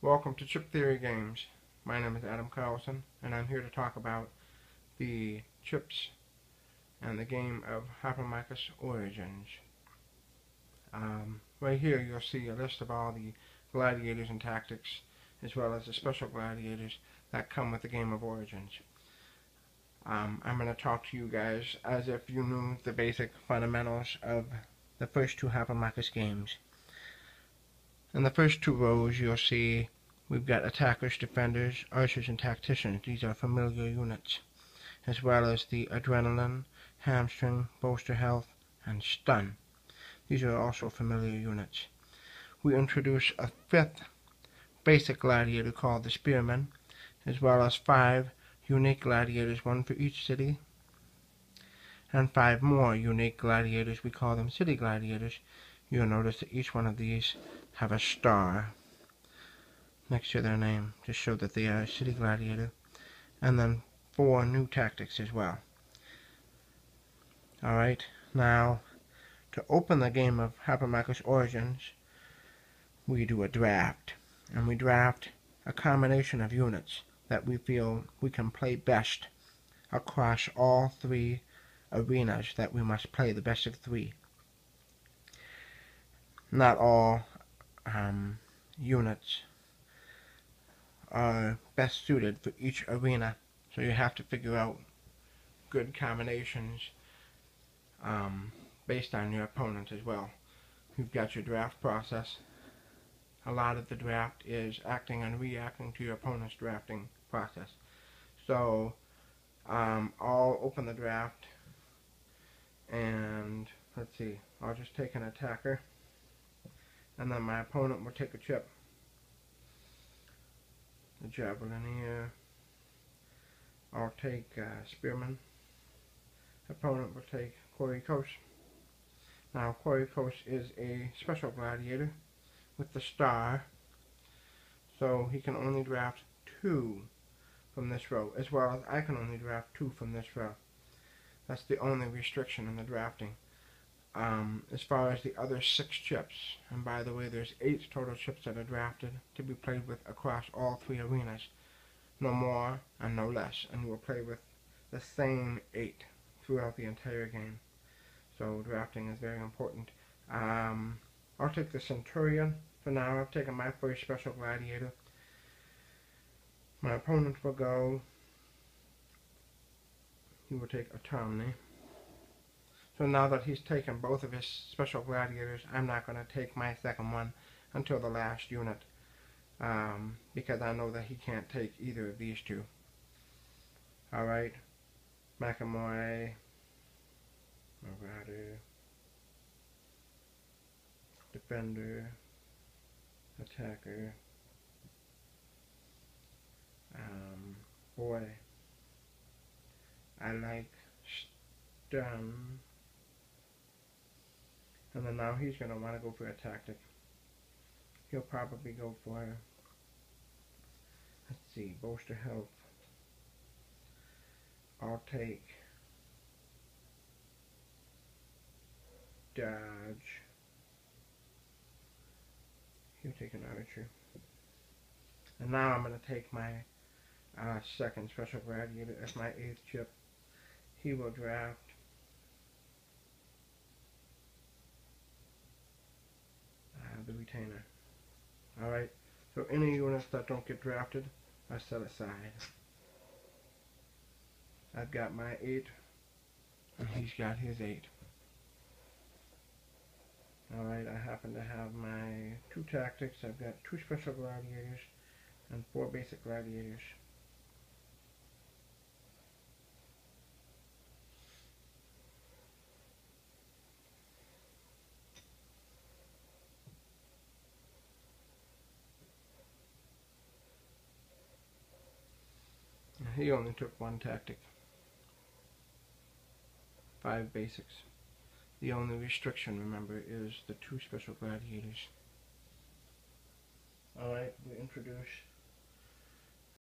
Welcome to Chip Theory Games. My name is Adam Carlson, and I'm here to talk about the chips and the game of Hoplomachus Origins. Right here you'll see a list of all the gladiators and tactics, as well as the special gladiators that come with the game of Origins. I'm going to talk to you guys as if you knew the basic fundamentals of the first two Hoplomachus games. In the first two rows you'll see we've got attackers, defenders, archers, and tacticians. These are familiar units, as well as the adrenaline, hamstring, bolster health, and stun. These are also familiar units. We introduce a fifth basic gladiator called the spearman, as well as 5 unique gladiators, one for each city, and 5 more unique gladiators. We call them city gladiators. You'll notice that each one of these have a star next to their name to show that they are a city gladiator, and then 4 new tactics as well. Alright, now to open the game of Hoplomachus Origins, we do a draft, and we draft a combination of units that we feel we can play best across all 3 arenas that we must play, the best of 3. Not all units are best suited for each arena, so you have to figure out good combinations based on your opponent as well. You've got your draft process. A lot of the draft is acting and reacting to your opponent's drafting process. So I'll open the draft, and let's see, I'll just take an attacker, and then my opponent will take a chip. The javelinier. I'll take spearman. Opponent will take Hoplomachus. Now Hoplomachus is a special gladiator with the star, so he can only draft 2 from this row, as well as I can only draft 2 from this row. That's the only restriction in the drafting. As far as the other 6 chips, and by the way, there's 8 total chips that are drafted to be played with across all 3 arenas. No more and no less, and you will play with the same 8 throughout the entire game. So drafting is very important. I'll take the centurion for now. I've taken my first special gladiator. My opponent will go, he will take Automni. So now that he's taken both of his special gladiators, I'm not going to take my second one until the last unit, because I know that he can't take either of these 2. Alright, Marauder, defender, attacker, boy, I like stun. And then now he's going to want to go for a tactic. He'll probably go for, let's see, bolster health. I'll take dodge. He'll take an archer. And now I'm going to take my second special gladiator as my 8th chip. He will draft the retainer. Alright, so any units that don't get drafted are set aside. I've got my 8, and he's got his 8. Alright, I happen to have my 2 tactics. I've got 2 special gladiators and 4 basic gladiators. He only took 1 tactic. 5 basics. The only restriction, remember, is the 2 special gladiators. Alright, we introduce